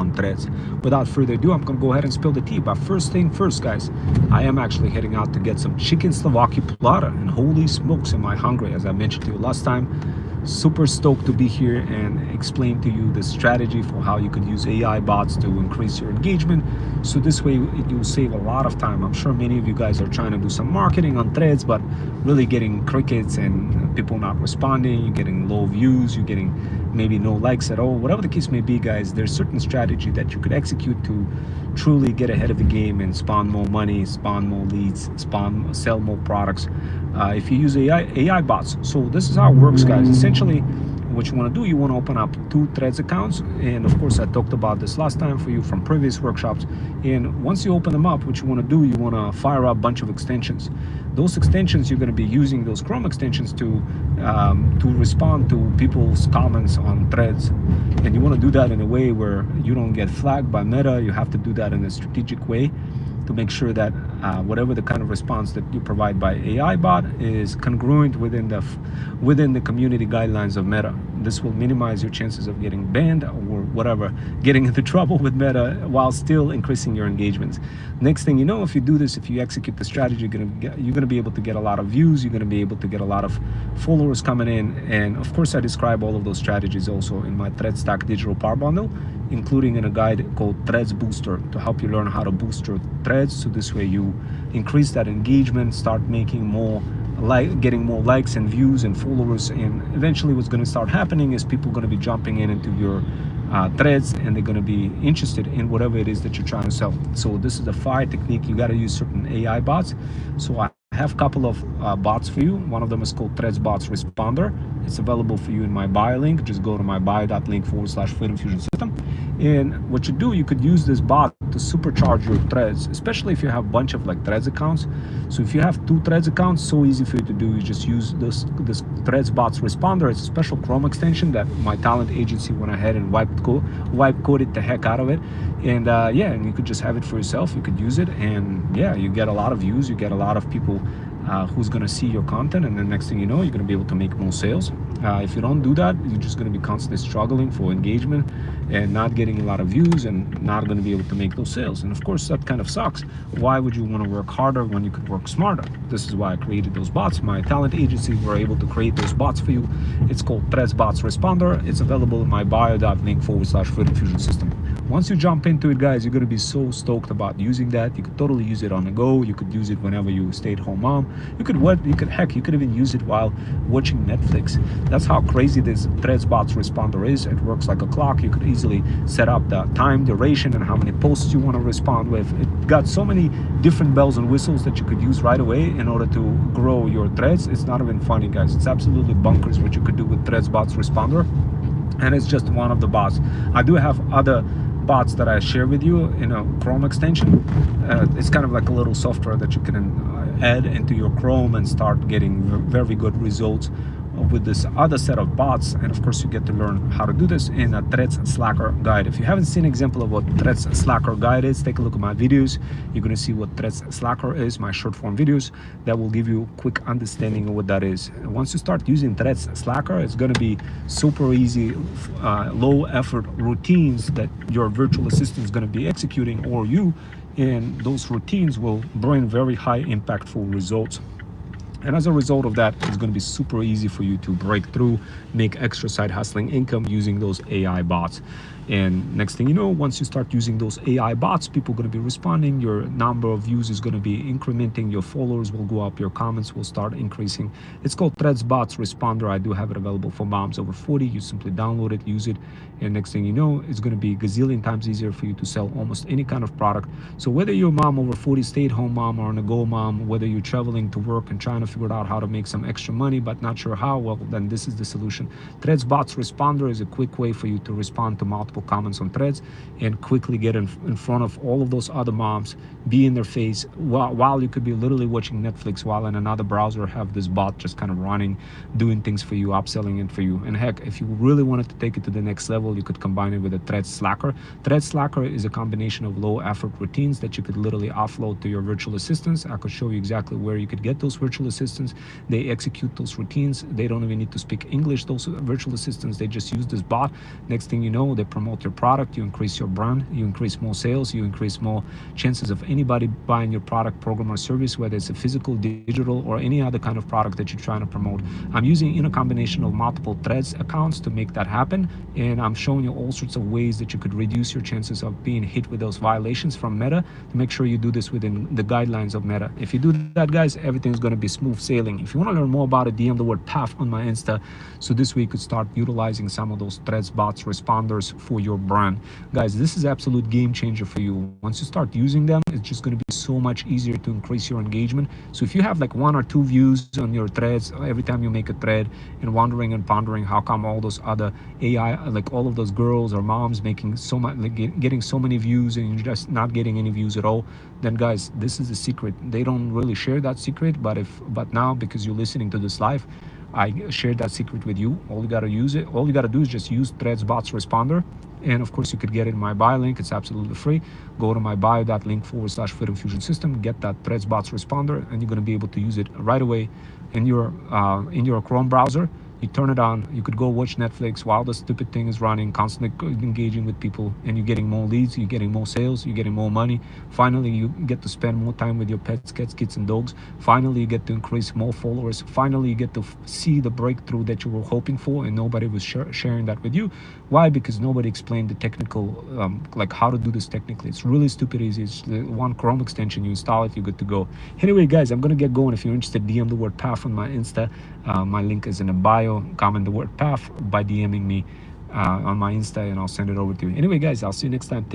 on Threads. Without further ado, I'm gonna go ahead and spill the tea. But first thing first, guys, I am actually heading out to get some chicken Slovakia plata, and holy smokes am I hungry. As I mentioned to you last time, super stoked to be here and explain to you the strategy for how you could use AI bots to increase your engagement. So this way you'll save a lot of time. I'm sure many of you guys are trying to do some marketing on Threads, but really getting crickets and people not responding, you're getting low views, you're getting maybe no likes at all. Whatever the case may be, guys, there's certain strategy that you could execute to truly get ahead of the game and spawn more money, spawn more leads, sell more products if you use AI bots. So this is how it works, guys. Essentially, what you want to do, you want to open up 2 Threads accounts, and of course I talked about this last time for you from previous workshops. And once you open them up, what you want to do, you want to fire up a bunch of extensions. Those extensions, you're going to be using those Chrome extensions to respond to people's comments on Threads, and you want to do that in a way where you don't get flagged by Meta. You have to do that in a strategic way to make sure that whatever the kind of response that you provide by AI bot is congruent within the community guidelines of Meta. This will minimize your chances of getting banned or whatever, getting into trouble with Meta, while still increasing your engagements. Next thing you know, if you do this, if you execute the strategy, you're gonna be able to get a lot of views, you're gonna be able to get a lot of followers coming in. And of course I describe all of those strategies also in my Threads Stack Digital Power Bundle, including in a guide called Threads Booster, to help you learn how to boost your Threads, so this way you increase that engagement, start making more getting more likes and views and followers. And eventually what's going to start happening is people are going to be jumping into your Threads, and they're going to be interested in whatever it is that you're trying to sell. So this is the fire technique. You got to use certain AI bots. So I have a couple of bots for you. One of them is called Threads Bots Responder. It's available for you in my bio link. Just go to my bio.link/Freedom Fusion System. And what you do, you could use this bot to supercharge your Threads, especially if you have a bunch of like Threads accounts. So if you have 2 Threads accounts, so easy for you to do. You just use this Threads Bots Responder. It's a special Chrome extension that my talent agency went ahead and wipe coded the heck out of it. And yeah, and you could just have it for yourself. You could use it, and yeah, you get a lot of views, you get a lot of people who's going to see your content, and then next thing you know, you're going to be able to make more sales. If you don't do that, you're just going to be constantly struggling for engagement and not getting a lot of views and not going to be able to make those sales. And of course that kind of sucks. Why would you want to work harder when you could work smarter? This is why I created those bots. My talent agency were able to create those bots for you. It's called Threads Bots Responder. It's available in my bio.link/Freedom Fusion System. Once you jump into it, guys, you're going to be so stoked about using that. You could totally use it on the go. You could use it whenever you stay-at-home mom. You could even use it while watching Netflix. That's how crazy this Threads Bots Responder is. It works like a clock. You could easily set up the time, duration, and how many posts you want to respond with. It got so many different bells and whistles that you could use right away in order to grow your Threads. It's not even funny, guys. It's absolutely bonkers what you could do with Threads Bots Responder. And it's just one of the bots. I do have other bots that I share with you in a Chrome extension. It's kind of like a little software that you can add into your Chrome and start getting very good results with this other set of bots. And of course you get to learn how to do this in a Threads Slacker guide. If you haven't seen an example of what Threads Slacker guide is, take a look at my videos. You're going to see what Threads Slacker is, my short form videos that will give you a quick understanding of what that is. And once you start using Threads Slacker, it's going to be super easy, low effort routines that your virtual assistant is going to be executing, or you, and those routines will bring very high impactful results. And as a result of that, it's going to be super easy for you to break through, make extra side hustling income using those AI bots. And next thing you know, once you start using those AI bots, people are going to be responding, your number of views is going to be incrementing, your followers will go up, your comments will start increasing. It's called Threads Bots Responder. I do have it available for moms over 40. You simply download it, use it, and next thing you know, it's going to be a gazillion times easier for you to sell almost any kind of product. So whether you're a mom over 40, stay-at-home mom, or on a go mom, whether you're traveling to work and trying to figure out how to make some extra money but not sure how, well, then this is the solution. Threads Bots Responder is a quick way for you to respond to multiple comments on Threads and quickly get in front of all of those other moms, be in their face while you could be literally watching Netflix, while in another browser have this bot just kind of running, doing things for you, upselling it for you. And heck, if you really wanted to take it to the next level, you could combine it with a Threads Slacker. Threads Slacker is a combination of low effort routines that you could literally offload to your virtual assistants. I could show you exactly where you could get those virtual assistants. They execute those routines. They don't even need to speak English, those virtual assistants. They just use this bot. Next thing you know, they promote promote your product, you increase your brand, you increase more sales, you increase more chances of anybody buying your product, program, or service, whether it's a physical, digital, or any other kind of product that you're trying to promote. I'm using in a combination of multiple Threads accounts to make that happen, and I'm showing you all sorts of ways that you could reduce your chances of being hit with those violations from Meta, to make sure you do this within the guidelines of Meta. If you do that, guys, everything's going to be smooth sailing. If you want to learn more about it, DM the word PAF on my Insta, so this way you could start utilizing some of those Threads bots responders for your brand. Guys, this is absolute game changer for you. Once you start using them, it's just going to be so much easier to increase your engagement. So if you have like 1 or 2 views on your threads every time you make a thread, and wondering and pondering how come all those other AI, like all of those girls or moms making so much, like getting so many views, and you're just not getting any views at all, then guys, this is the secret. They don't really share that secret, but now, because you're listening to this live, I shared that secret with you. All you got to do is just use Threads bots responder, and of course you could get it in my bio link. It's absolutely free. Go to my bio.link/Fit Infusion System, get that Threads bots responder, and you're going to be able to use it right away in your Chrome browser. You turn it on, you could go watch Netflix while the stupid thing is running, constantly engaging with people, and you're getting more leads, you're getting more sales, you're getting more money. Finally, you get to spend more time with your pets, cats, kids, and dogs. Finally, you get to increase more followers. Finally, you get to see the breakthrough that you were hoping for, and nobody was sharing that with you. Why? Because nobody explained the technical, like how to do this technically. It's really stupid easy. It's one Chrome extension, you install it, you're good to go. Anyway, guys, I'm gonna get going. If you're interested, DM the word PAF on my Insta. My link is in the bio. Comment the word PAF by DMing me on my Insta, and I'll send it over to you. Anyway, guys, I'll see you next time.